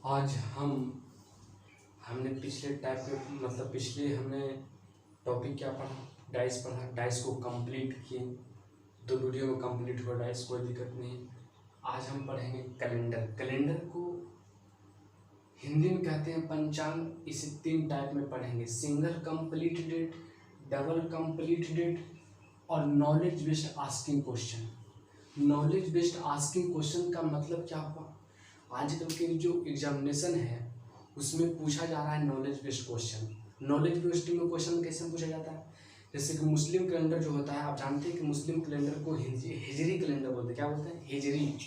आज हमने पिछले टाइप में पिछले हमने टॉपिक क्या पढ़ा, डाइस पढ़ा। डाइस को कंप्लीट किए, 2 वीडियो में कंप्लीट हुआ डाइस, कोई दिक्कत नहीं। आज हम पढ़ेंगे कैलेंडर। कैलेंडर को हिंदी में कहते हैं पंचांग। इसे 3 टाइप में पढ़ेंगे, single complete date, double complete date और knowledge based asking question. Knowledge based asking question का मतलब क्या हुआ, आजकल के जो एग्जामिनेशन है उसमें पूछा जा रहा है knowledge based question. Knowledge based में क्वेश्चन कैसे पूछा जाता है, जैसे कि मुस्लिम कैलेंडर जो होता है, आप जानते हैं कि मुस्लिम कैलेंडर को हिजरी कैलेंडर बोलते हैं। क्या बोलते हैं? हिजरी।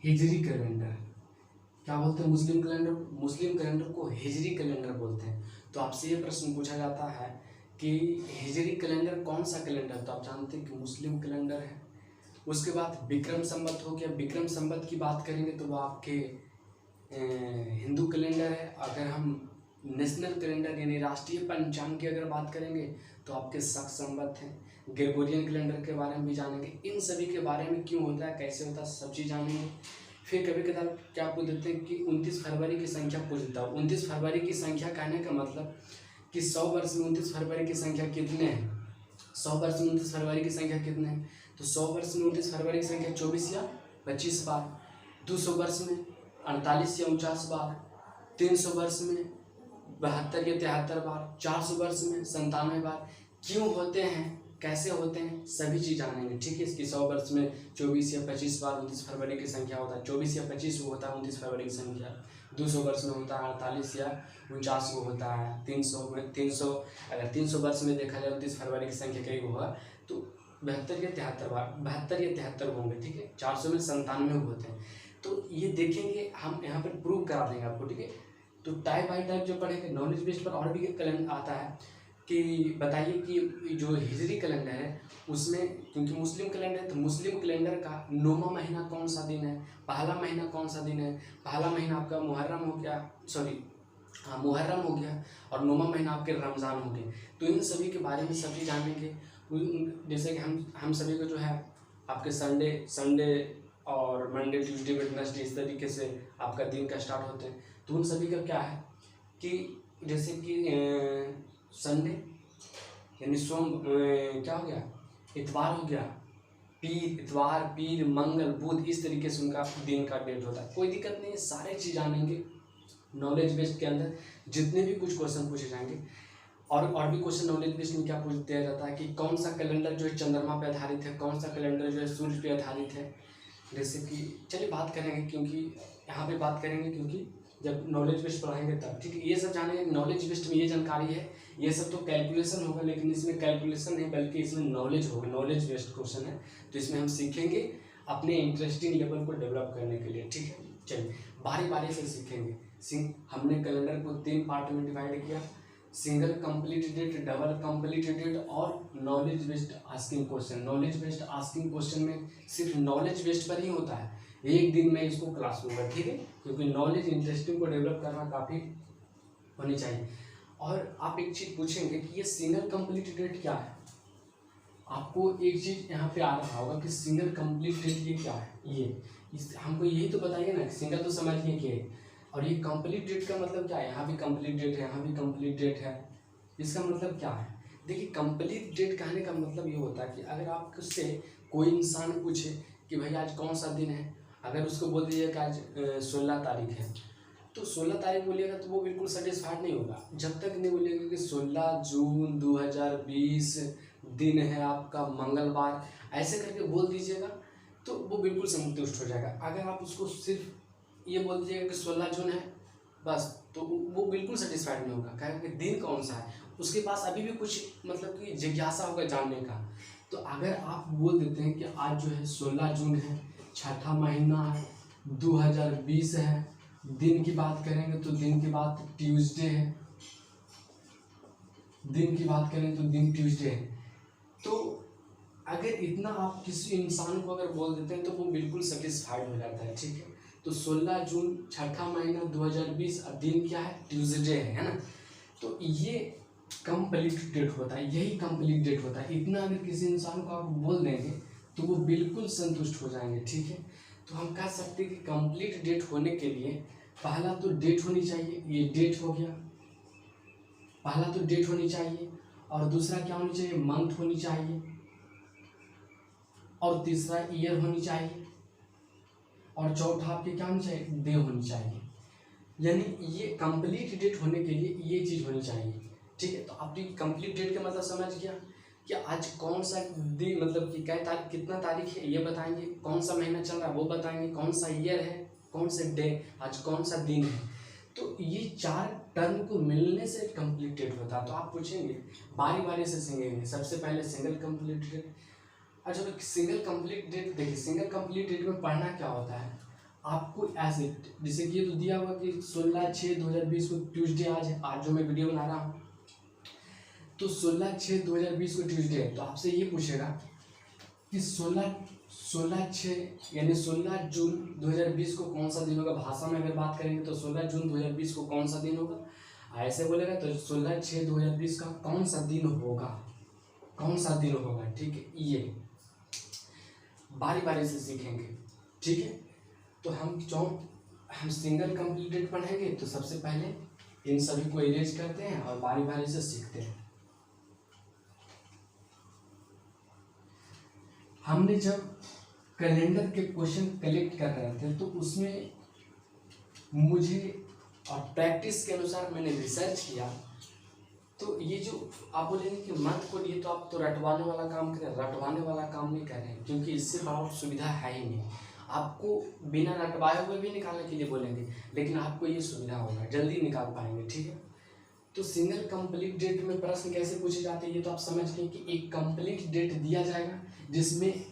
हिजरी कैलेंडर क्या बोलते हैं? मुस्लिम कैलेंडर को हिजरी कैलेंडर बोलते हैं। तो आपसे ये प्रश्न पूछा जाता है कि हिजरी कैलेंडर कौन सा कैलेंडर, तो आप जानते हैं कि मुस्लिम कैलेंडर है। उसके बाद विक्रम संवत हो गया। विक्रम संवत की बात करेंगे तो वो आपके हिंदू कैलेंडर है। अगर हम नेशनल कैलेंडर यानी राष्ट्रीय पंचांग की अगर बात करेंगे तो आपके शक संवत हैं। ग्रेगोरियन कैलेंडर के बारे में भी जानेंगे। इन सभी के बारे में क्यों होता है, कैसे होता है, सब चीज़ जानेंगे। फिर कभी कभार क्या पूछ देते हैं कि 29 फरवरी की संख्या पूछ देता है। 29 फरवरी की संख्या कहने का मतलब कि 100 वर्ष में 29 फरवरी की संख्या कितने हैं, 100 वर्ष में 29 फरवरी की संख्या कितने हैं, तो 100 वर्ष में 29 फरवरी की संख्या 24 या 25 बार, 200 वर्ष में 48 या 49 बार, 300 वर्ष में 72 या 73 बार, 400 वर्ष में 97 बार। क्यों होते हैं, कैसे होते हैं, सभी चीज़ जानेंगे। ठीक है, इसकी 100 वर्ष में 24 या 25 बार 29 फरवरी की संख्या होता है, 24 या 25 वो होता है 29 फरवरी की संख्या। 200 वर्ष में होता है 48 या 49 वो होता है। 300 अगर 300 वर्ष में देखा जाए 29 फरवरी की संख्या कई होगा तो 72 या 73 बार, 72 या 73 होंगे। ठीक है, 400 में 97 होते हैं। तो ये देखेंगे, हम यहाँ पर प्रूव करा देंगे आपको। ठीक है, तो टाइप बाई टाइप जो पढ़ेंगे नॉलेज बेस्ड पर और भी कैलेंडर आता है कि बताइए कि जो हिजरी कैलेंडर है उसमें, क्योंकि मुस्लिम कैलेंडर है तो मुस्लिम कैलेंडर का 9वां महीना कौन सा दिन है, पहला महीना कौन सा दिन है। पहला महीना आपका मुहर्रम हो गया, मुहर्रम हो गया, और 9वां महीना आपके रमज़ान हो गए। तो इन सभी के बारे में सभी जानेंगे। जैसे कि हम सभी को जो है आपके संडे और मंडे ट्यूसडे वेडनेसडे इस तरीके से आपका दिन का स्टार्ट होते हैं। तो उन सभी का क्या है कि जैसे कि संडे यानी क्या हो गया, इतवार हो गया, इतवार, पीर, मंगल, बुध, इस तरीके से उनका दिन का डेट होता है। कोई दिक्कत नहीं है, सारे चीज़ जानेंगे। नॉलेज बेस्ड के अंदर जितने भी कुछ क्वेश्चन पूछे जाएंगे, और भी क्वेश्चन नॉलेज बेस्ड में क्या पूछ दिया जाता है कि कौन सा कैलेंडर जो है चंद्रमा पे आधारित है, कौन सा कैलेंडर जो है सूर्य पे आधारित है। जैसे कि चलिए बात करेंगे, क्योंकि यहाँ पे बात करेंगे क्योंकि जब नॉलेज बेस्ड पढ़ाएंगे तब। ठीक है, ये सब जानेंगे। नॉलेज बेस्ड में ये जानकारी है, ये सब तो कैलकुलेशन होगा, लेकिन इसमें कैलकुलेशन नहीं बल्कि इसमें नॉलेज होगा। नॉलेज बेस्ड क्वेश्चन है तो इसमें हम सीखेंगे अपने इंटरेस्टिंग लेवल को डेवलप करने के लिए। ठीक है, चलिए बारी बारी से सीखेंगे। हमने कैलेंडर को 3 पार्ट में डिवाइड किया, single complete date, double complete date और knowledge based asking question. Knowledge based asking question में सिर्फ नॉलेज बेस्ड पर ही होता है, एक दिन में इसको क्लास लूँगा। ठीक है, क्योंकि नॉलेज इंटरेस्टिंग को डेवलप करना काफ़ी होनी चाहिए। और आप एक चीज़ पूछेंगे कि ये सिंगल कंप्लीट डेट क्या है, आपको एक चीज़ यहाँ पे आ रहा होगा कि सिंगल कंप्लीट डेट ये क्या है। हमको यही तो बताइए ना, सिंगल तो समझिए कि, और ये कंप्लीट डेट का मतलब क्या है। यहाँ भी कंप्लीट डेट है, यहाँ भी कंप्लीट डेट है, इसका मतलब क्या है। देखिए, कंप्लीट डेट कहने का मतलब ये होता है कि अगर आप उससे कोई इंसान पूछे कि भाई आज कौन सा दिन है, अगर उसको बोल दीजिए कि आज 16 तारीख है, तो 16 तारीख बोलिएगा तो वो बिल्कुल सेटिस्फाइड नहीं होगा जब तक नहीं बोलिएगा कि 16 जून 2020 दिन है आपका मंगलवार, ऐसे करके बोल दीजिएगा तो वो बिल्कुल संतुष्ट हो जाएगा। अगर आप उसको सिर्फ ये बोल दीजिएगा कि 16 जून है बस, तो वो बिल्कुल सेटिस्फाइड नहीं होगा, कहेगा कि दिन कौन सा है, उसके पास अभी भी कुछ मतलब कि जिज्ञासा होगा जानने का। तो अगर आप बोल देते हैं कि आज जो है 16 जून है, छठा महीना है, 2020 है, दिन की बात करेंगे तो दिन की बात ट्यूसडे है, दिन की बात करें तो दिन ट्यूसडे है, तो अगर इतना आप किसी इंसान को अगर बोल देते हैं तो वो बिल्कुल सेटिस्फाइड हो जाता है। ठीक है, तो 16 जून छठा महीना 2020 और दिन क्या है, ट्यूसडे है ना। तो ये कंप्लीट डेट होता है, यही कंप्लीट डेट होता है। इतना अगर किसी इंसान को आप बोल देंगे तो वो बिल्कुल संतुष्ट हो जाएंगे। ठीक है, तो हम कह सकते हैं कि कंप्लीट डेट होने के लिए पहला तो डेट होनी चाहिए, ये डेट हो गया, पहला तो डेट होनी चाहिए, और दूसरा क्या होनी चाहिए, मंथ होनी चाहिए, और तीसरा ईयर होनी चाहिए, और चौथा आपके क्या होनी चाहिए, डे होनी चाहिए। यानी ये कंप्लीट डेट होने के लिए ये चीज़ होनी चाहिए। ठीक है, तो आपकी कंप्लीट डेट का मतलब समझ गया कि आज कौन सा दिन, मतलब कि क्या तारीख, कितना तारीख है ये बताएंगे, कौन सा महीना चल रहा है वो बताएंगे, कौन सा ईयर है, कौन से डे, आज कौन सा दिन है। तो ये चार टर्म को मिलने से कंप्लीट डेट होता है। तो आप पूछेंगे बारी बारी से सीखेंगे। सबसे पहले सिंगल कंप्लीट डेट। अच्छा, तो सिंगल कंप्लीट डेट देखिए, सिंगल कंप्लीट डेट में पढ़ना क्या होता है आपको, ऐसे जैसे कि ये तो दिया हुआ कि 16/6/2020 को ट्यूसडे आज है, आज जो मैं वीडियो बना रहा हूँ, तो 16/6/2020 को ट्यूसडे है। तो आपसे ये पूछेगा कि 16/6 यानी 16 जून 2020 को कौन सा दिन होगा। भाषा में अगर बात करेंगे तो 16 जून 2020 को कौन सा दिन होगा, ऐसे बोलेगा तो 16/6/2020 का कौन सा दिन होगा, कौन सा दिन होगा। ठीक है, ये बारी बारी से सीखेंगे। ठीक है, तो हम सिंगल कंप्लीटेड पढ़ेंगे, तो सबसे पहले इन सभी को इरेज करते हैं और बारी बारी से सीखते हैं। हमने जब कैलेंडर के क्वेश्चन कलेक्ट कर रहे थे तो उसमें मुझे और प्रैक्टिस के अनुसार मैंने रिसर्च किया, तो ये जो आप बोलेंगे कि मंथ कोड, ये तो आप तो रटवाने वाला काम कर रहे हैं, रटवाने वाला काम नहीं कर रहे हैं, क्योंकि इससे बड़ा सुविधा है ही नहीं। आपको बिना रटवाए हुए भी निकालने के लिए बोलेंगे, लेकिन आपको ये सुविधा होगा, जल्दी निकाल पाएंगे। ठीक है, तो सिंगल कंप्लीट डेट में प्रश्न कैसे पूछे जाते हैं ये तो आप समझ गए कि एक कंप्लीट डेट दिया जाएगा जिसमें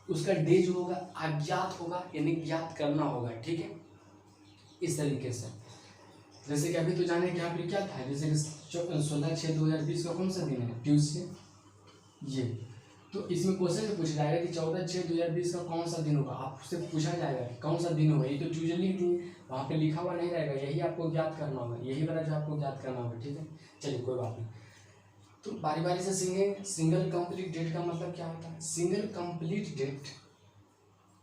उसका डे जो होगा अज्ञात होगा, यानी ज्ञात करना होगा। ठीक है, इस तरीके से जैसे कि अभी तो जाने कि यहाँ पे क्या था, जैसे कि 16/6/2020 का कौन सा दिन है, ट्यूसडे। ये तो इसमें क्वेश्चन में पूछा जाएगा कि 14/6/2020 का कौन सा दिन होगा, आपसे पूछा जाएगा कि कौन सा दिन होगा। ये तो ट्यूजडे लिख दिए, वहाँ पे लिखा हुआ नहीं रहेगा, यही आपको ज्ञात करना होगा, यही वाला जो आपको ज्ञात करना होगा। ठीक है, चलिए कोई बात नहीं, तो बारी बारी से सीखेंगे। सिंगल कंप्लीट डेट का मतलब क्या होता है, सिंगल कंप्लीट डेट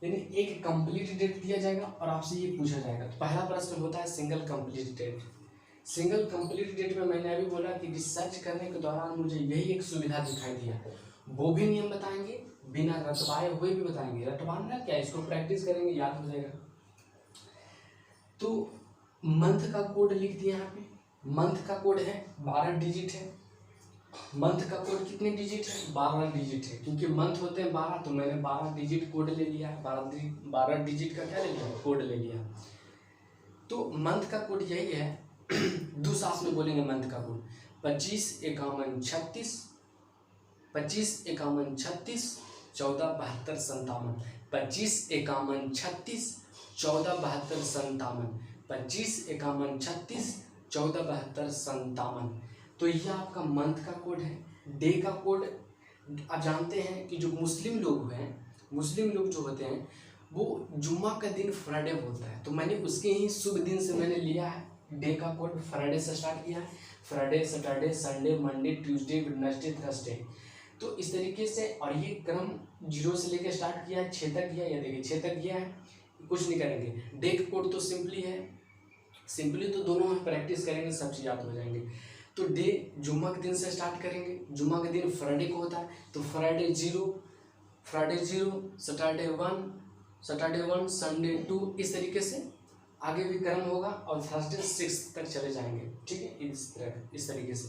यानी एक कंप्लीट डेट दिया जाएगा और आपसे ये पूछा जाएगा। तो पहला प्रश्न होता है single complete date. Single complete date में मैंने अभी बोला कि रिसर्च करने के दौरान मुझे यही एक सुविधा दिखाई दिया, वो भी नियम बताएंगे, बिना रटवाए हुए भी बताएंगे। रटवाना क्या, इसको प्रैक्टिस करेंगे याद हो जाएगा। तो मंथ का कोड लिख दिया यहाँ पे, मंथ का कोड है 12 डिजिट है। मंथ का कोड कितने डिजिट है, 12 डिजिट है, क्योंकि मंथ होते हैं 12, तो मैंने 12 डिजिट कोड ले लिया है, 12 डिजिट का क्या ले लिया, कोड ले लिया। तो मंथ का कोड यही है, दो सांस में बोलेंगे मंथ का कोड, 25/51/36, 25/51/36, 14/72/57, 25/51/36, 14/72/57, 25/51/36, 14/72/57। तो ये आपका मंथ का कोड है। डे का कोड आप जानते हैं कि जो मुस्लिम लोग हैं, मुस्लिम लोग जो होते हैं वो जुम्मा का दिन फ्राइडे होता है, तो मैंने उसके ही शुभ दिन से मैंने लिया है डे का कोड, फ्राइडे से स्टार्ट किया है, Friday, Saturday, Sunday, Monday, Tuesday, Wednesday, Thursday. तो इस तरीके से, और ये क्रम 0 से लेकर स्टार्ट किया है, 6 तक किया, या देखिए 6 तक किया है, कुछ नहीं करेंगे। डे का कोड तो सिंपली है, सिंपली तो दोनों हम प्रैक्टिस करेंगे, सब चीज़ याद हो जाएंगे। तो डे जुम्मा के दिन से स्टार्ट करेंगे, जुम्मा के दिन फ्राइडे को होता है, तो फ्राइडे 0, सैटरडे 1, संडे 2, इस तरीके से आगे भी क्रम होगा, और थर्सडे 6 तक चले जाएंगे। ठीक है, इस तरीके से।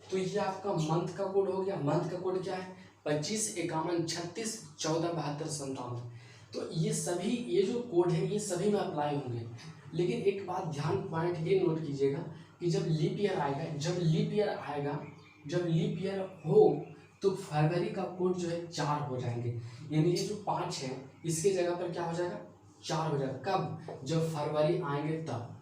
तो ये आपका मंथ का कोड हो गया। मंथ का कोड क्या है, 25/51/36, 14/72/57। तो ये सभी, ये जो कोड है ये सभी में अप्लाई होंगे, लेकिन एक बात ध्यान पॉइंट ये नोट कीजिएगा कि जब लीप ईयर आएगा, जब लीप ईयर हो तो फरवरी का कोड जो है 4 हो जाएंगे, यानी ये जो 5 है इसके जगह पर क्या हो जाएगा, 4 हो जाएगा। कब, जब फरवरी आएंगे तब।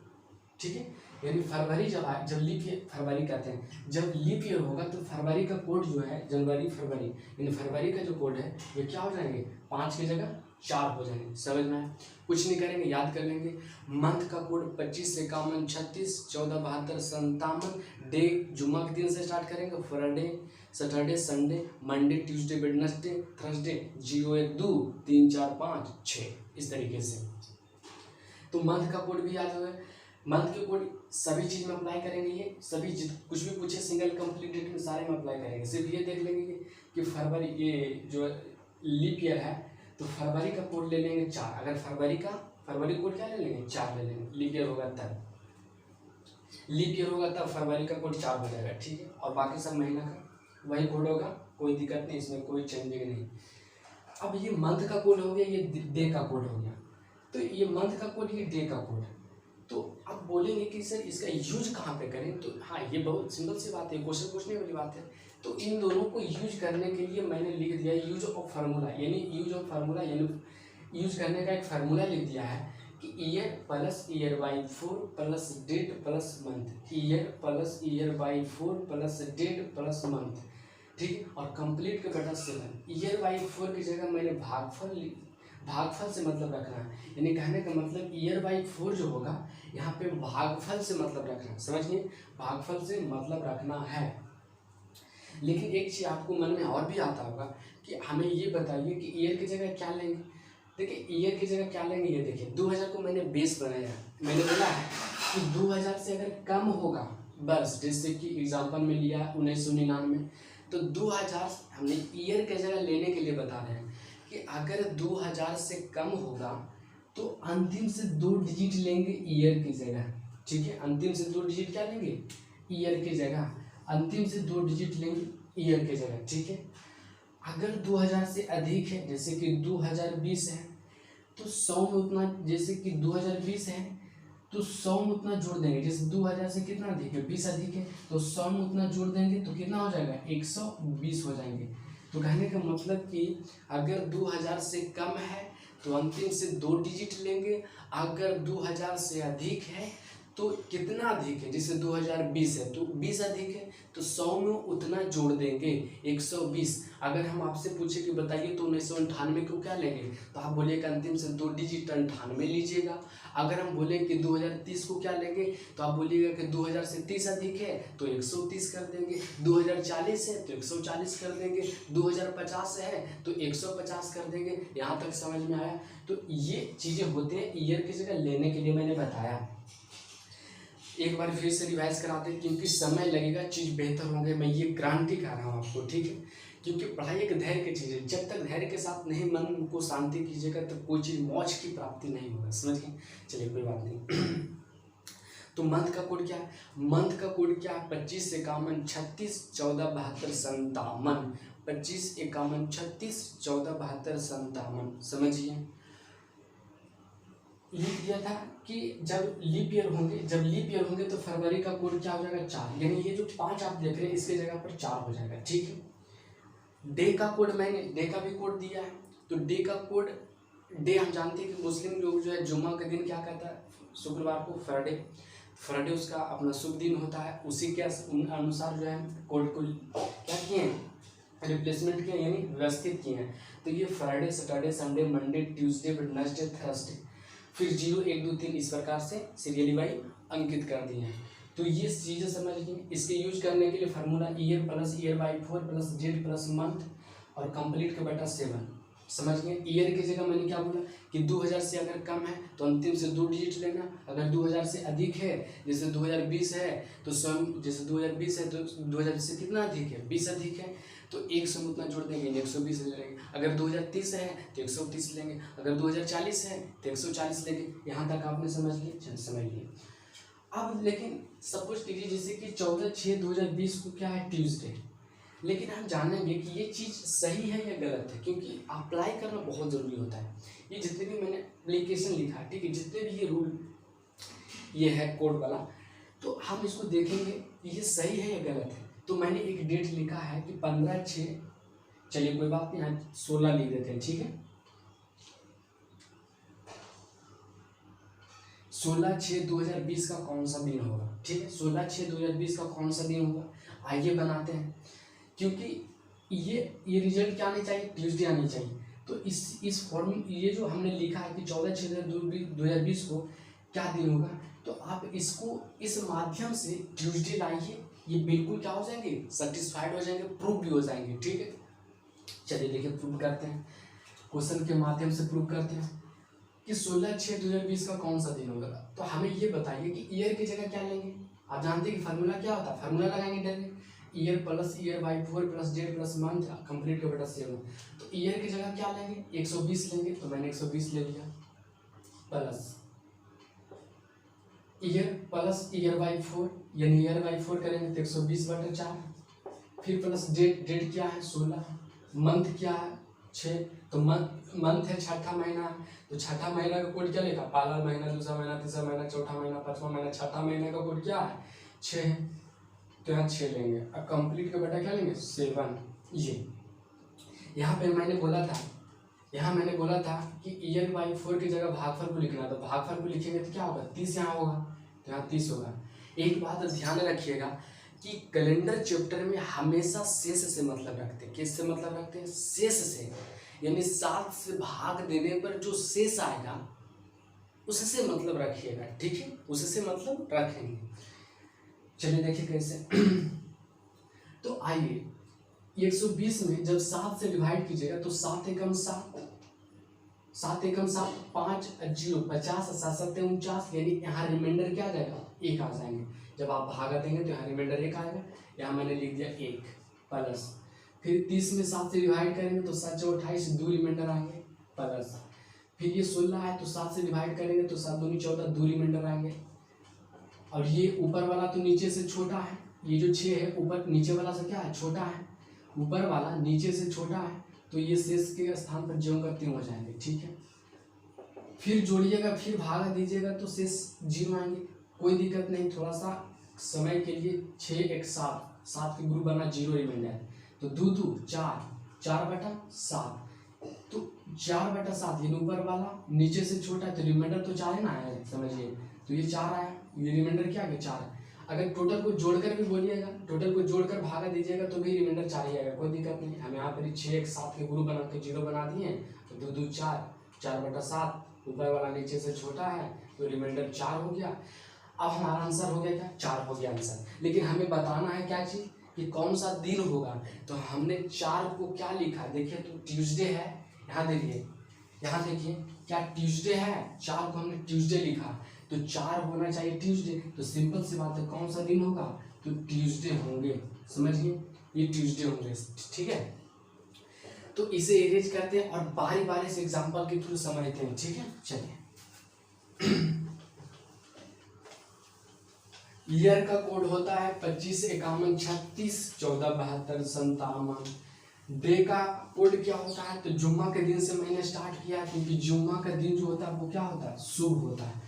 ठीक है, यानी फरवरी जब आए, जब लीप ईयर, फरवरी कहते हैं, जब लीप ईयर होगा तो फरवरी का कोड जो है, जनवरी फरवरी, यानी फरवरी का जो कोड है ये क्या हो जाएंगे, 5 की जगह 4 हो जाएंगे। समझ में आए, कुछ नहीं करेंगे, याद कर लेंगे। मंथ का कोड 25/51/36, 14/72/57। डे जुम्मा के दिन से स्टार्ट करेंगे, Friday, Saturday Sunday Monday Tuesday Wednesday Thursday 0 1 2 3 4 5 6 इस तरीके से। तो मंथ का कोड भी याद होगा। मंथ के कोड सभी चीज़ में अप्लाई करेंगे, ये सभी कुछ भी पूछे सिंगल कंप्लीट डेट में सारे में अप्लाई करेंगे। सिर्फ ये देख लेंगे कि फरवरी, ये जो लीप ईयर है तो फरवरी का कोड ले लेंगे 4। अगर फरवरी कोड क्या ले लेंगे 4 ले लेंगे। लीप ईयर होगा तब फरवरी का कोड 4 हो जाएगा, ठीक है। और बाकी सब महीना का वही कोड होगा, कोई दिक्कत नहीं, इसमें कोई चेंजिंग नहीं। अब ये मंथ का कोड हो गया, ये डे का कोड हो गया। तो ये मंथ का कोड, ये डे का कोड। तो आप बोलेंगे कि सर इसका यूज कहाँ पे करें, तो हाँ ये बहुत सिंपल सी बात है, क्वेश्चन पूछने वाली बात है। तो इन दोनों को यूज करने के लिए मैंने लिख दिया यूज ऑफ फार्मूला, यानी यूज करने का एक फार्मूला लिख दिया है कि year plus year by 4 plus date plus month, year plus year by 4 plus date plus month, ठीक है। और कंप्लीट का बटा 7। ईयर बाई 4 की जगह मैंने भागफल से मतलब रखना है, यानी कहने का मतलब ईयर बाई 4 जो होगा यहाँ पे भागफल से मतलब रखना है, समझिए, भागफल से मतलब रखना है। लेकिन एक चीज़ आपको मन में और भी आता होगा कि हमें ये बताइए कि ईयर की जगह क्या लेंगे। देखिए ईयर की जगह क्या लेंगे, ये देखिए 2000 को मैंने बेस बनाया है। मैंने बोला है कि 2000 से अगर कम होगा बस, जैसे कि एग्जाम्पल में लिया 1999, तो 2000 हमने ईयर की जगह लेने के लिए बता रहे हैं कि अगर 2000 से कम होगा तो अंतिम से 2 डिजिट लेंगे ईयर की जगह, ठीक है। अंतिम से 2 डिजिट क्या लेंगे ईयर की जगह, अंतिम से 2 डिजिट लेंगे ईयर की जगह, ठीक है। अगर 2000 से अधिक है, जैसे कि 2020 है, तो 100 में उतना, जैसे कि 2020 है तो 100 में उतना जोड़ देंगे। जैसे 2000 से कितना अधिक है 20 अधिक है, तो 100 में उतना जोड़ देंगे तो कितना हो जाएगा 120 हो जाएंगे। तो कहने का मतलब कि अगर 2000 से कम है तो अंतिम से 2 डिजिट लेंगे, अगर 2000 से अधिक है तो कितना अधिक है, जैसे 2020 है तो 20 अधिक है तो 100 में उतना जोड़ देंगे 120। अगर हम आपसे पूछे कि बताइए तो 1998 को क्या लेंगे, तो आप बोलिएगा अंतिम से 2 डिजिट 98 लीजिएगा। अगर हम बोले कि 2030 को क्या लेंगे, तो आप बोलिएगा कि 2000 से 30 अधिक है तो 130 कर देंगे, 2040 है तो 140 कर देंगे, 2050 है तो 150 कर देंगे। यहाँ तक समझ में आया। तो ये चीज़ें होते हैं ईयर की जगह लेने के लिए मैंने बताया। एक बार फिर से रिवाइज कराते हैं, क्योंकि समय लगेगा, चीज़ बेहतर होंगे, मैं ये गारंटी कर रहा हूँ आपको, ठीक है। क्योंकि पढ़ाई एक धैर्य की चीज़ है, जब तक धैर्य के साथ नहीं मन को शांति कीजिएगा तब कोई चीज़ मौज की प्राप्ति नहीं होगा, समझ गए। चलिए कोई बात नहीं। तो मंथ का कोड क्या है, मंथ का कोड क्या है 25 51 36 14 72 57, 25 51 36 14 72 57, समझिए। लिख दिया था कि जब लीप ईयर होंगे तो फरवरी का कोड क्या हो जाएगा 4, यानी ये जो 5 आप देख रहे हैं इसके जगह पर 4 हो जाएगा, ठीक है। डे का कोड मैंने डे का भी कोड दिया है, तो डे का कोड, डे हम जानते हैं कि मुस्लिम लोग जो है जुम्मा के दिन क्या कहता है, शुक्रवार को फ्राइडे उसका अपना शुभ दिन होता है, उसी के अनुसार जो है कोड को क्या किए हैं रिप्लेसमेंट किए, यानी व्यवस्थित किए हैं। तो ये Friday Saturday Sunday Monday Tuesday Wednesday Thursday, फिर 0 1 2 3 इस प्रकार से सीरियली वाइज अंकित कर दिए हैं। तो ये चीज़ें समझ लीजिए। इसके यूज करने के लिए formula year plus year by 4 plus date plus month और कंप्लीट का बटा 7, समझ गए। ईयर की जगह मैंने क्या बोला कि 2000 से अगर कम है तो अंतिम से 2 डिजिट लेना, अगर 2000 से अधिक है जैसे 2020 है तो जैसे 2020 है तो 2000 से कितना अधिक है 20 अधिक है तो 100 में उतना जोड़ देंगे 120 ले लेंगे। अगर 2030 है तो 130 लेंगे, अगर 2040 है तो 140 लेंगे। यहाँ तक आपने समझ लिए। अब लेकिन सपोज कीजिए जैसे कि 14/6/2020 को क्या है ट्यूसडे, लेकिन हम जानेंगे कि ये चीज़ सही है या गलत है, क्योंकि अप्लाई करना बहुत ज़रूरी होता है। ये जितने भी मैंने एप्लीकेशन लिखा है, ठीक है, जितने भी ये रूल ये है कोड वाला, तो हम इसको देखेंगे ये सही है या गलत है। तो मैंने एक डेट लिखा है कि 15/6, चलिए कोई बात नहीं, यहाँ 16 लिख देते हैं, ठीक है। 16/6/2020 का कौन सा दिन होगा, ठीक है, 16/6/2020 का कौन सा दिन होगा, आइए बनाते हैं। क्योंकि ये रिजल्ट क्या आनी चाहिए, ट्यूसडे आनी चाहिए। तो इस फॉर्म ये जो हमने लिखा है कि 14/6/2020 को क्या दिन होगा, तो आप इसको इस माध्यम से ट्यूसडे लाइए ये बिल्कुल क्या हो जाएंगे, सेटिस्फाइड हो जाएंगे, प्रूव भी हो जाएंगे। ठीक है, चलिए देखिए प्रूव करते हैं, क्वेश्चन के माध्यम से प्रूव करते हैं कि 16/6/2020 का कौन सा दिन होगा। तो हमें ये बताइए कि ईयर की जगह क्या लेंगे। आप जानते हैं कि फार्मूला क्या होता है, फार्मूला लगाएंगे direct, year plus year by 4 plus date plus month complete के बटा 7। तो ईयर की जगह क्या लेंगे, 120 लेंगे, तो मैंने 120 ले लिया, plus year plus year by 4, यानी ईयर बाई 4 करेंगे तो 120/4, फिर प्लस डेट, डेट क्या है 16, मंथ क्या है 6, तो मंथ है छठा महीना, तो छठा महीना का कोड क्या लिखा, पहला महीना, दूसरा महीना, तीसरा महीना, चौथा महीना, पांचवा महीना, छठा महीने का कोड क्या है 6 है, तो यहाँ 6 लेंगे। अब कंप्लीट का बेटा क्या लेंगे 7। ये यहाँ पे मैंने बोला था कि ईयर बाई 4 की जगह भागफल को लिखना, तो भागफल को लिखेंगे तो क्या होगा 30 यहाँ होगा, तो यहाँ 30 होगा। एक बात ध्यान रखिएगा कि कैलेंडर चैप्टर में हमेशा शेष से मतलब रखते हैं। किससे मतलब रखते हैं, शेष से, यानी 7 से भाग देने पर जो शेष आएगा उससे मतलब रखिएगा। ठीक है, उससे मतलब रखेंगे। चलिए देखिए कैसे। तो आइए 120 में जब 7 से डिवाइड कीजिएगा तो 7 एकम 7, 7 एकम 7, 5 0 50, 7 7 49, यानी यहाँ रिमाइंडर क्या आ जाएगा 1 आ जाएंगे। जब आप भागा देंगे तो यहाँ रिमाइंडर 1 आएगा, यहाँ मैंने लिख दिया 1 प्लस, फिर 30 में 7 से डिवाइड करेंगे तो 7 4 28, 2 रिमाइंडर आएंगे प्लस, फिर ये 16 है तो 7 से डिवाइड करेंगे तो 7 दूनी 14, 2 रिमाइंडर आएंगे। और ये ऊपर वाला तो नीचे से छोटा है, ये जो 6 है ऊपर नीचे वाला से क्या है छोटा है, ऊपर वाला नीचे से छोटा है, तो ये शेष के स्थान पर ज्यों का त्यों हो जाएंगे। ठीक है, फिर जोड़िएगा, फिर भागा दीजिएगा तो शेष 0 आएंगे, कोई दिक्कत नहीं। थोड़ा सा समय के लिए 6 1 7, 7 के ग्रुप बना 0 रिमाइंडर, तो 2 2 4, 4/7, तो 4/7, ये ऊपर वाला नीचे से छोटा है तो रिमाइंडर तो 4 है ना आया, समझिए, तो ये 4 आया, ये रिमाइंडर क्या है 4 है। अगर टोटल को जोड़कर भी बोलिएगा, टोटल को जोड़कर भागा दीजिएगा तो भी रिमाइंडर 4 ही आएगा, कोई दिक्कत नहीं। हम यहाँ पर 6 1 7 के ग्रुप बना के 0 बना दिए, तो 2 2 4, 4/7, ऊपर वाला नीचे से छोटा है तो रिमाइंडर 4 हो गया। अब हमारा आंसर हो गया क्या 4 हो गया आंसर। लेकिन हमें बताना है क्या चीज़ कि कौन सा दिन होगा, तो हमने 4 को क्या लिखा, देखिए तो ट्यूसडे है, यहाँ देखिए क्या ट्यूसडे है, 4 को हमने ट्यूसडे लिखा, तो 4 होना चाहिए ट्यूसडे, तो सिंपल सी बात है कौन सा दिन होगा, तो ट्यूसडे होंगे, समझिए ये ट्यूसडे होंगे। ठीक है, तो इसे इरेज करते हैं और बारी बारी से एग्जांपल के थ्रू समझते हैं। ठीक है, चलिए। ईयर का कोड होता है 25 51 36 14 72 57। डे का कोड क्या होता है, तो जुम्मा के दिन से मैंने स्टार्ट किया क्योंकि जुम्मा का दिन जो होता है वो क्या होता है शुभ होता है।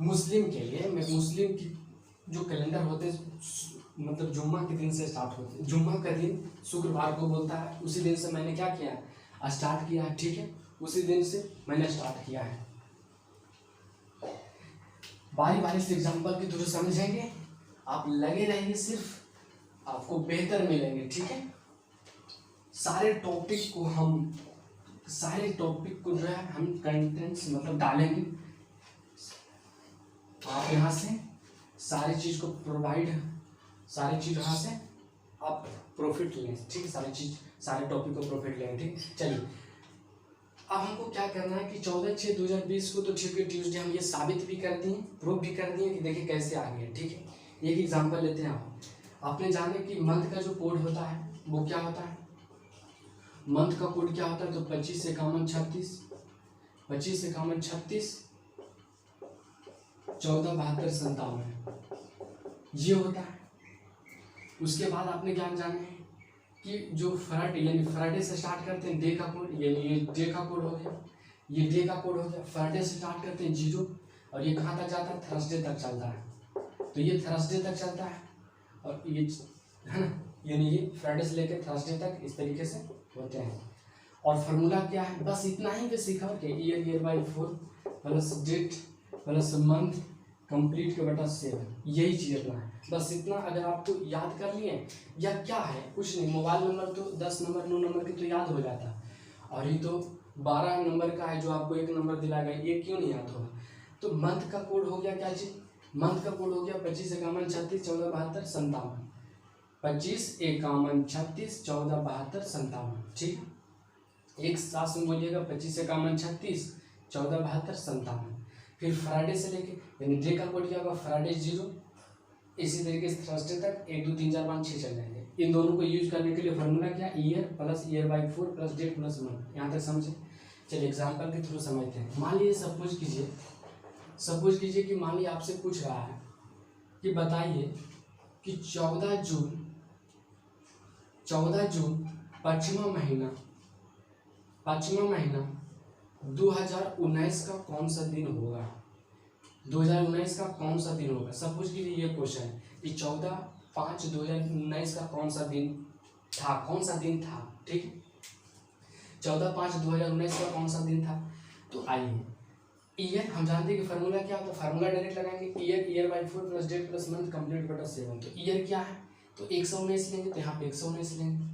मुस्लिम के लिए मुस्लिम की जो कैलेंडर होते हैं मतलब जुम्मा के दिन से स्टार्ट होते हैं, जुम्मा का दिन शुक्रवार को बोलता है, उसी दिन से मैंने क्या किया स्टार्ट किया है। ठीक है, उसी दिन से मैंने स्टार्ट किया है। बारी बारी से एग्जांपल के थ्रू समझेंगे, आप लगे रहेंगे, सिर्फ आपको बेहतर मिलेंगे। ठीक है, सारे टॉपिक को जो है हम कंटेंट्स मतलब डालेंगे, आप यहाँ से सारी चीज को सारी चीज यहाँ से आप प्रॉफिट लें। ठीक है, सारे टॉपिक को प्रॉफिट लें। ठीक, चलिए अब हमको क्या करना है कि 14/6/2020 को तो ठीक है ट्यूसडे, हम ये साबित भी कर दिए, प्रूव भी कर दिए कि देखिए कैसे आ गया। ठीक है, एक एग्जांपल लेते हैं। आपने जाने कि मंथ का जो कोड होता है वो क्या होता है, मंथ का कोड क्या होता है, तो 25 51 36, 25 51 36 14 72 57 ये होता है। उसके बाद आपने क्या जाने हैं कि जो फ्राइडे यानी फ्राइडे से स्टार्ट करते हैं डे का कोड, यानी ये डे का कोड हो गया, ये डे का कोड हो गया। फ्राइडे से स्टार्ट करते हैं 0 और ये कहाँ तक जाता है थर्सडे तक चलता है, तो ये थर्सडे तक चलता है और ये है ना, यानी ये फ्राइडे से लेकर थर्सडे तक इस तरीके से होते हैं। और फार्मूला क्या है, बस इतना ही बेसिक है कि year by 4 plus date plus month complete के बटा 7, यही चीज़ इतना है, बस इतना। अगर आपको याद कर लिए या क्या है कुछ नहीं, मोबाइल नंबर तो 10 नंबर 9 नंबर की तो याद हो जाता, और ये तो 12 नंबर का है जो आपको 1 नंबर दिलाएगा, ये क्यों नहीं याद होगा। तो मंथ का कोड हो गया क्या चीज़, मंथ का कोड हो गया 25 51 36 14 72 57। 25 51 36 14 72 57, ठीक है। एक साथ में बोलिएगा 25 51 36 14 72 57। फिर फ्राइडे से लेके यानी डे का कोड क्या होगा, फ्राइडे 0, इसी तरीके से थर्सडे तक 1 2 3 4 5 6 चल जाएंगे। इन दोनों को यूज करने के लिए फॉर्मूला क्या, year plus year by 4 plus date plus month. यहाँ तक समझे। चलिए एग्जाम्पल के थ्रू समझते हैं। मान लीजिए सपोज कीजिए कि मान लीजिए आपसे पूछ रहा है कि बताइए कि 14 जून पश्चिमा महीना 2019 का कौन सा दिन होगा, 2019 का कौन सा दिन होगा। सपोज कीजिए ये क्वेश्चन है कि 14/5/2019 का कौन सा दिन था, ठीक है। 14/5/2019 का कौन सा दिन था। तो आइए, ईयर हम जानते हैं कि फार्मूला क्या होता है, फार्मूला डायरेक्ट लगाएंगे, year by 4 plus date plus month complete बटा 7। तो ईयर क्या है, तो 119 लेंगे, तो यहाँ पे 119 लेंगे,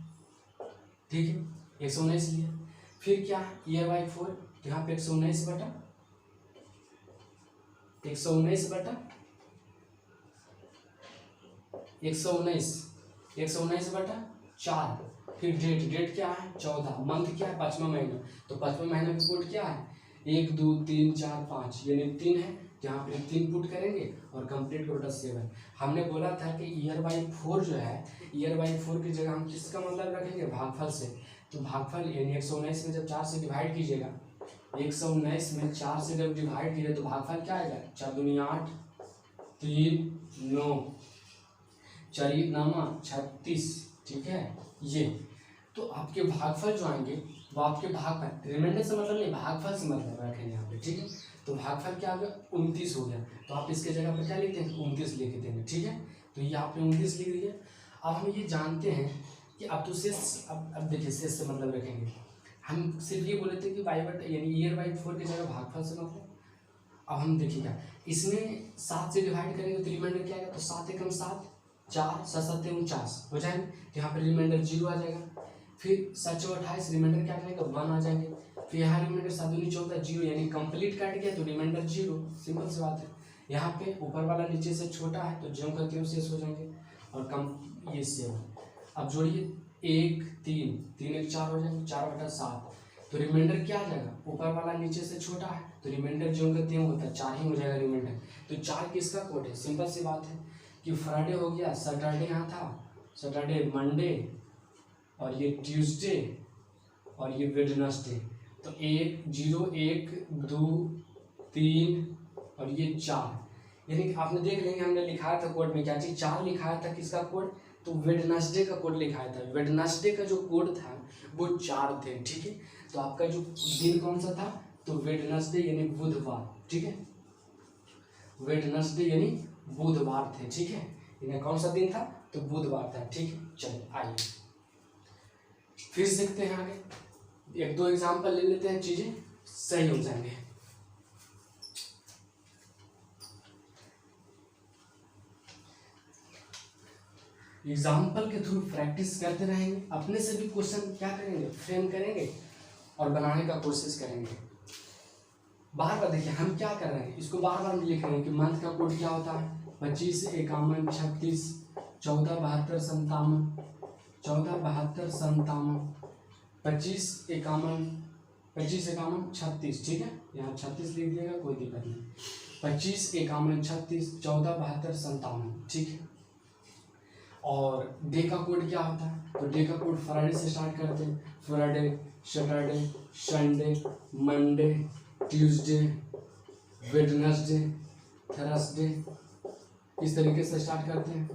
ठीक है, 119 लिया। फिर क्या है, ईयर बाई 4, तो यहाँ पे 119 बटा 4। फिर डेट क्या है 14, मंथ क्या है पाँचवा महीना, तो पाँचवा महीना का कोड क्या है 1 2 3 4 5 यानी 3 है, यहाँ पे 3 पुट करेंगे और कंप्लीट बटा 7। हमने बोला था कि ईयर बाई 4 जो है, ईयर बाई 4 की जगह हम किसका मतलब रखेंगे, भागफल से। तो भागफल यानी 119 में जब 4 से डिवाइड कीजिएगा, 119 में 4 से जब डिवाइड कीजिए तो भागफल क्या आएगा, 4 दूनी 8 3 9 4 नामा 36, ठीक है। ये तो आपके भागफल जो आएंगे वो आपके भागफल, रिमाइंडर से मतलब नहीं, भागफल से मतलब रखेंगे यहाँ पे, ठीक है। तो भागफल क्या हो गया 29 हो गया, तो आप इसके जगह पर क्या लिखते हैं 29 लिख देंगे, ठीक है। तो ये आपने 29 लिख दिया। अब हम ये जानते हैं कि अब तो शेष, अब देखिए शेष से मतलब रखेंगे। हम सिर्फ ये बोले थे कि वाई बट यानी ईयर बाई 4 की जगह भागफल से मतलब। अब हम देखिएगा इसमें 7 से डिवाइड करेंगे तो रिमाइंडर क्या आएगा, तो 7 एकम 7 4 7 7 49 हो जाएंगे, तो यहाँ पर रिमाइंडर 0 आ जाएगा। फिर 7 4 28 रिमाइंडर क्या आएगा 1 आ जाएंगे। फिर यहाँ रिमाइंडर 7 दूनी 14 0 यानी कंप्लीट काट गया तो रिमाइंडर 0, सिंपल सी बात है। यहाँ पे ऊपर वाला नीचे से छोटा है तो ज्यों का त्यों शेष हो जाएंगे और कम ये सेव। अब जोड़िए 1 3 3 1 4 हो जाएंगे, 4/7। तो रिमाइंडर क्या आ जाएगा, ऊपर वाला नीचे से छोटा है तो रिमाइंडर ज्यों का त्यों होता है 4 ही हो जाएगा रिमाइंडर। तो 4 किसका कोड है, सिंपल सी बात है कि फ्राइडे हो गया, सैटरडे यहाँ था, सैटरडे मंडे और ये ट्यूसडे और ये वेडनेसडे। तो 1 0 1 2 3 और ये 4, यानी कि आपने देख लेंगे हमने लिखाया था कोड में क्या चीज 4 लिखाया था, किसका कोड, तो वेडनेसडे का कोड लिखाया था। वेडनेसडे का जो कोड था वो 4 थे, ठीक है। तो आपका जो दिन कौन सा था, तो वेडनेसडे यानी बुधवार, ठीक है, वेडनेसडे यानी बुधवार थे, ठीक है। इन्हें कौन सा दिन था, तो बुधवार था, ठीक है। चलिए आइए फिर देखते हैं आगे, 1 2 एग्जाम्पल ले लेते हैं, चीजें सही हो जाएंगे। एग्जाम्पल के थ्रू प्रैक्टिस करते रहेंगे, अपने से भी क्वेश्चन क्या करेंगे, फ्रेम करेंगे और बनाने का कोशिश करेंगे। बार बार देखिए हम क्या कर रहे हैं, इसको बार बार लिख रहे हैं कि मंथ का कोड क्या होता है 25 51 36 14 72 57 14 72 57 25 51 36, ठीक है। यहाँ 36 लिख दिएगा कोई दिक्कत नहीं, 25 51 36 14 72 57, ठीक है। और डे का कोड क्या होता है, तो डे का कोड फ्राइडे से स्टार्ट करते हैं, Friday Saturday Sunday Monday Tuesday Wednesday Thursday, इस तरीके से स्टार्ट करते हैं।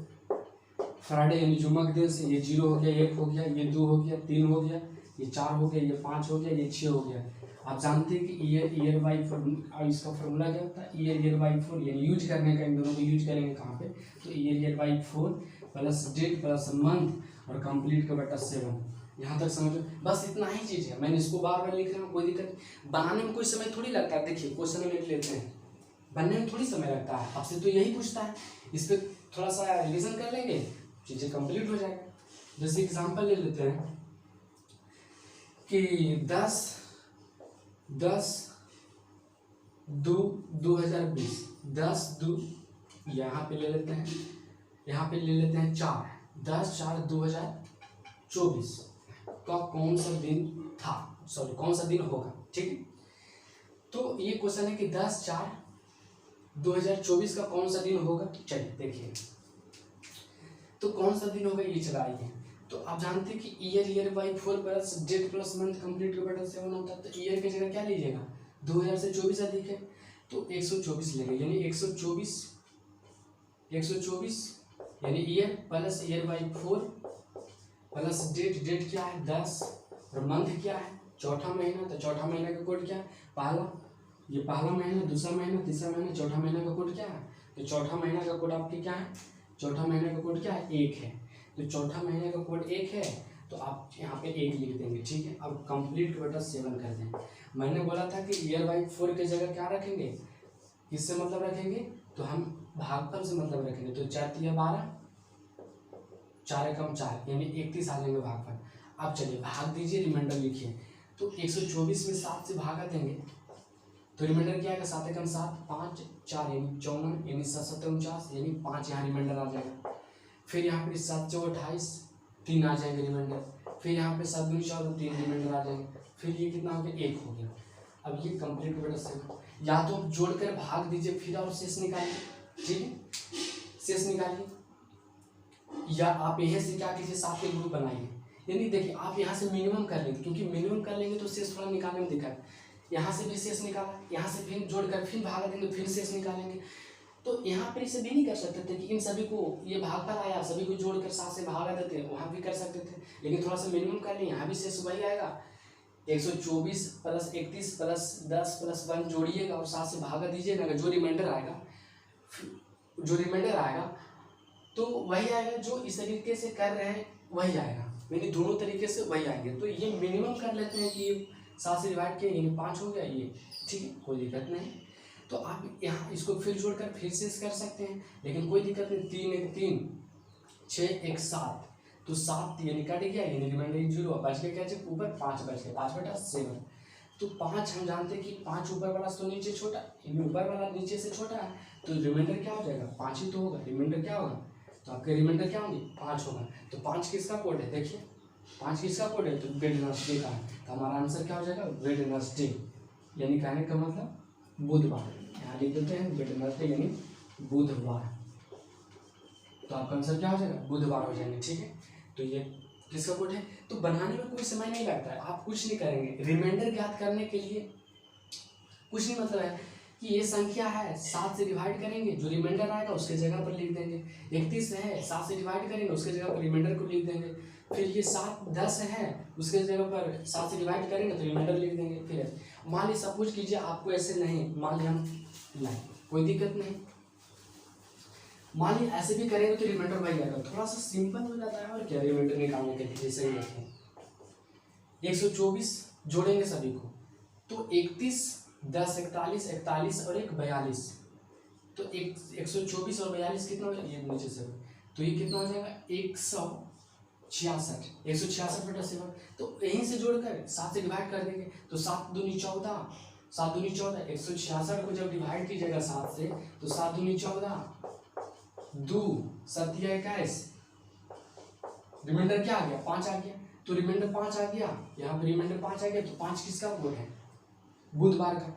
फ्राइडे यानी जुम्मा के दिन से ये 0 हो गया, 1 हो गया, ये 2 हो गया, 3 हो गया, ये 4 हो गया, ये 5 हो गया, ये 6 हो गया। आप जानते हैं कि ईयर बाई 4 इसका फॉर्मूला क्या होता है, ईयर बाई 4 यानी यूज करने का, इन दोनों को यूज करेंगे कहाँ पे, तो year by 4 plus date plus month और कंप्लीट का बटा 7। यहाँ तक समझो, बस इतना ही चीज़ है। मैंने इसको बार बार लिख रहा हूँ, कोई दिक्कत नहीं, बनाने में कोई समय थोड़ी लगता है। देखिए क्वेश्चन में लिख लेते हैं, बनने में थोड़ी समय लगता है, आपसे तो यही पूछता है, इस पर थोड़ा सा रिविजन कर लेंगे, चीज़ें कंप्लीट हो जाएगा। जैसे एग्जांपल ले लेते हैं कि 10/2/2020 10/2 यहाँ पे ले लेते हैं, यहाँ पे ले लेते हैं 4, 10/4/2024 का कौन सा दिन था, सॉरी कौन सा दिन होगा, ठीक है। तो ये क्वेश्चन है कि 10/4/2024 का कौन सा दिन होगा। चलिए देखिए, तो कौन सा दिन होगा ये चला आइए। तो आप जानते हैं कि year by 4 plus date plus month complete के बटन 7 होता है। तो ईयर की जगह क्या लीजिएगा, 2000 से 24 अधिक है तो 124 लेंगे, यानी 124 यानी year plus year by 4 plus date क्या है 10 और मंथ क्या है चौथा महीना। तो चौथा महीना का कोड क्या है, पहला, ये पहला महीना, दूसरा महीना, तीसरा महीना, चौथा महीना का कोड क्या है। तो चौथा महीना का कोड आपके क्या है, चौथा महीने का कोड क्या है 1 है। तो चौथा महीने का कोड 1 है तो आप यहाँ पे 1 लिख देंगे, ठीक है। अब कंप्लीट के बटा 7 कर देंगे। मैंने बोला था कि ईयर बाई 4 की जगह क्या रखेंगे, किससे मतलब रखेंगे, तो हम भागफल से मतलब रखेंगे। तो 4 × 12, 4 × 4 यानी 31 आ जाएंगे भागफल। अब चलिए भाग दीजिए, रिमाइंडर लिखिए। तो 124 में 7 से भागा देंगे तो रिमाइंडर क्या आएगा, 7 × 7 5 4 यानी 54 यानी 7 × 7 49 यानी 5 यहाँ रिमाइंडर आ जाएगा। फिर यहाँ पे 7 × 4 28 3 आ जाएंगे रिमाइंडर। फिर यहाँ पे 7 × 4 3 रिमाइंडर आ जाएंगे। फिर ये कितना हो गया, 1 हो गया। अब ये कंप्लीट बेटा से या तो आप जोड़कर भाग दीजिए फिर और शेष निकालिए, ठीक है, शेष निकालिए, या आप यहीं से क्या कीजिए 7 के ग्रुप बनाइए। यानी देखिए आप यहाँ से मिनिमम कर लेंगे, क्योंकि मिनिमम कर लेंगे तो शेष थोड़ा निकालने में दिक्कत। यहाँ से भी शेष निकाला, यहाँ से फिर जोड़कर फिर भागा देंगे, फिर शेष निकालेंगे। तो यहाँ पर इसे भी नहीं कर सकते थे कि इन सभी को ये भागफल आया सभी को जोड़कर 7 से भागा देते, वहाँ भी कर सकते थे, लेकिन थोड़ा सा मिनिमम कर लें। यहाँ भी शेष वही आएगा, 124 + 31 + 10 + 1 जोड़िएगा और 7 से भागा दीजिएगा। जो रिमाइंडर आएगा तो वही आएगा, जो इस तरीके से कर रहे हैं वही आएगा, यानी दोनों तरीके से वही आएंगे। तो ये मिनिमम कर लेते हैं कि ये 7 से डिवाइड किया यानी 5 हो गया ये, ठीक है, कोई दिक्कत नहीं। तो आप यहाँ इसको फिर जोड़कर फिर से कर सकते हैं, लेकिन कोई दिक्कत नहीं। 3 × 1 3 6 × 1 7 तो 7 यानी कट गया, यानी रिमाइंडर 0 बच गया, क्या ऊपर 5 बच गया, 5/7। तो 5 हम जानते हैं कि 5 ऊपर वाला तो नीचे छोटा, ऊपर वाला नीचे से छोटा है, तो रिमाइंडर क्या हो जाएगा 5 ही तो होगा। रिमाइंडर क्या होगा, तो आपके रिमाइंडर क्या होंगे 5 होगा। तो 5 किसका कोड है, देखिए 5 किसका कोड है, तो वेडनेसडे का है। तो हमारा आंसर क्या हो जाएगा, वेडनेसडे, यानी कहने का मतलब बुधवार। यहाँ लिख देते हैं वेडनेसडे यानी बुधवार। तो आपका आंसर क्या हो जाएगा, बुधवार हो जाएंगे, ठीक है। तो ये किसका कोड है। तो बनाने में कोई समय नहीं लगता है, आप कुछ नहीं करेंगे। रिमाइंडर ज्ञात करने के लिए कुछ नहीं, मतलब है कि ये संख्या है 7 से डिवाइड करेंगे, जो रिमाइंडर आएगा उसके जगह पर लिख देंगे। 31 है 7 से डिवाइड करेंगे उसके जगह पर रिमाइंडर को लिख देंगे। फिर ये 10 है उसके जगह पर 7 से डिवाइड करेंगे तो रिमाइंडर लिख देंगे। फिर मान लीजिए सपोज कीजिए आपको ऐसे नहीं, मान लीजिए हम लाए, कोई दिक्कत नहीं। मान लीजिए ऐसे भी करेंगे तो रिमाइंडर वही आएगा, थोड़ा सा सिंपल हो जाता है। और क्या रिमाइंडर निकालने के लिए सही रखें, 124 जोड़ेंगे सभी को, तो 31 10 41 और 1 42। तो 124 और 42 कितना हो जाएगा, ये नीचे से, तो ये कितना हो जाएगा 166 166/7। तो यहीं से जोड़कर 7 से डिवाइड कर देंगे, तो 7 दूनी 14 7 दूनी 14। 166 को जब डिवाइड कीजिएगा 7 से तो 7 दूनी 14 2 7 21, रिमाइंडर क्या आ गया 5 आ गया। तो रिमाइंडर 5 आ गया, यहाँ पे रिमाइंडर 5 आ गया, तो 5 किसका कोड है, बुधवार का।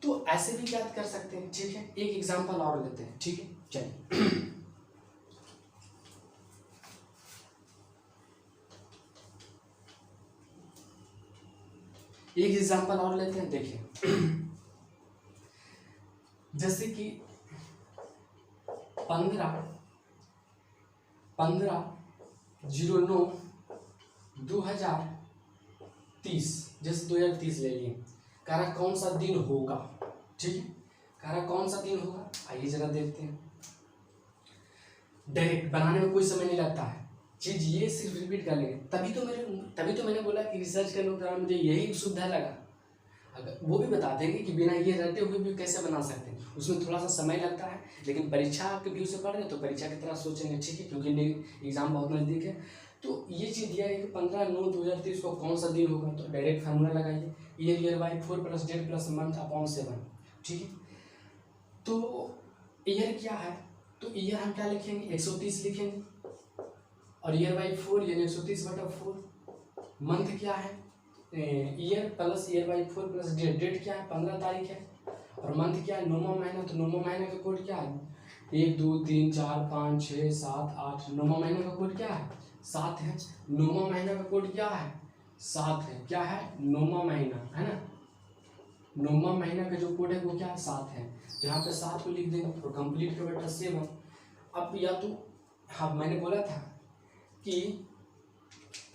तो ऐसे भी याद कर सकते हैं, ठीक है। एक एग्जांपल और लेते हैं, ठीक है, चलिए एक एग्जांपल और लेते हैं, देखिए जैसे कि 15/09/2030, जैसे 2030 ले लिए, कह रहा कौन सा दिन होगा, ठीक है, कह रहा कौन सा दिन होगा। आइए जरा देखते हैं। डायरेक्ट बनाने में कोई समय नहीं लगता है, चीज ये सिर्फ रिपीट कर लेंगे। तभी तो मैंने बोला कि रिसर्च करने के दौरान मुझे यही सुविधा लगा। अगर वो भी बता देंगे कि बिना ये रहते हुए भी कैसे बना सकते हैं, उसमें थोड़ा सा समय लगता है, लेकिन परीक्षा के व्यू से पढ़ रहे तो परीक्षा की तरह सोचेंगे, ठीक है, क्योंकि एग्जाम बहुत नज़दीक है। तो ये चीज़ दिया है कि 15/9/2030 को कौन सा दिन होगा, तो डायरेक्ट फार्मूला लगाइए, year by 4 + date + month upon 7, ठीक है। तो ईयर क्या है, तो ईयर हम क्या लिखेंगे 130 लिखेंगे, और ईयर बाई 4 यानी 130/4। मंथ क्या है, year plus year by 4 plus date, date क्या है 15 तारीख है। और मंथ क्या है, नौवां महीना, तो नौवां महीने का कोड क्या है, 1 2 3 4 5 6 7 8। नौवां महीने का कोड क्या है 7 है। नौवां महीना का कोड क्या है 7 है। क्या है, नौवां महीना है ना, नौवां महीना का जो कोड है वो क्या है 7 है। तो यहाँ पे 7 को लिख देंगे और कंप्लीट का बेटा 7। अब या तो हाँ मैंने बोला था कि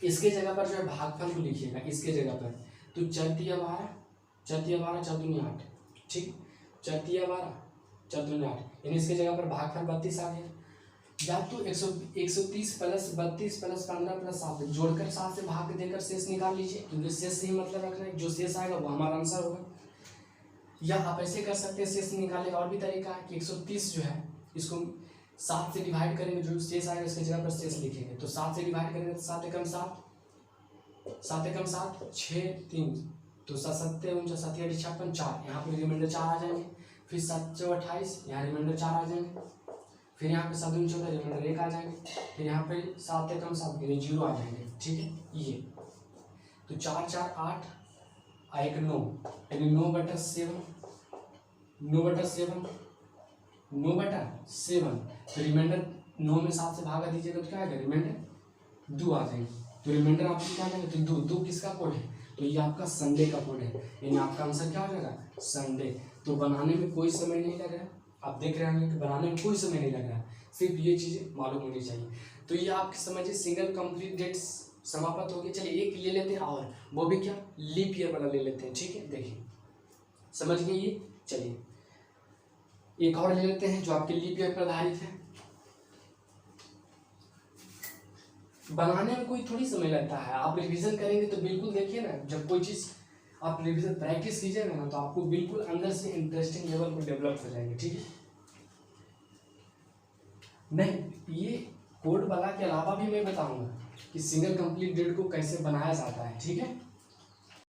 इसके जगह पर जो है भागफल को लिखिएगा, इसके जगह पर तो 4 × 12 4 × 8, ठीक, 4 × 12 4 × 8, यानी इसके जगह पर भागफल 32 आ गया। या तो 130 प्लस 32 प्लस 15 प्लस 7 जोड़कर 7 से भाग देकर शेष निकाल लीजिए, क्योंकि शेष से ही मतलब रखना है, जो शेष आएगा वो हमारा आंसर होगा। या आप ऐसे कर सकते हैं, शेष निकालने का और भी तरीका है कि 130 जो है इसको 7 से डिवाइड करेंगे, जो शेष आएगा इसके जगह पर शेष लिखेंगे। तो 7 से डिवाइड करेंगे तो 7 एकम 7 7 एकम 7 6 3, तो 7 7 49 7 8 56 4, यहाँ पर रिमाइंडर 4 आ जाएंगे। फिर 7 4 28, यहाँ रिमाइंडर 4 आ जाएंगे। फिर यहाँ पे 7 दूनी 14 रिमाइंडर 1 आ जाएंगे। फिर यहाँ पे 7 एकम 7 यानी 0 आ जाएंगे, ठीक है। ये तो 4 4 8 1 9 यानी 9/7 9/7 9/7। तो रिमाइंडर 9 में 7 से भागा दीजिएगा तो क्या आएगा, रिमाइंडर 2 आ जाएंगे। तो रिमाइंडर आपको क्या आएगा, तो 2 किसका कोड है, तो ये आपका संडे का कोड है, यानी आपका आंसर क्या हो जाएगा संडे। तो बनाने में कोई समय नहीं लग रहा है, आप देख रहे होंगे कि बनाने में कोई समय नहीं लग रहा है, सिर्फ ये चीज़ें मालूम होनी चाहिए। तो ये आप समझिए सिंगल कंप्लीट डेट्स समाप्त हो गई। चलिए एक ले लेते हैं और वो भी क्या, लीप ईयर वाला ले लेते हैं, ठीक है। देखिए समझ गए ये, चलिए एक और ले लेते हैं जो आपके लीप ईयर पर आधारित है। बनाने में कोई थोड़ी समय लगता है, आप रिवीजन करेंगे तो बिल्कुल देखिए ना, जब कोई चीज़ आप रिवीजन प्रैक्टिस कीजिएगा ना तो आपको बिल्कुल अंदर से इंटरेस्टिंग लेवल पर डेवलप हो जाएंगे, ठीक है। नहीं, ये कोड वाला के अलावा भी मैं बताऊंगा कि सिंगल कंप्लीट डेट को कैसे बनाया जाता है, ठीक है।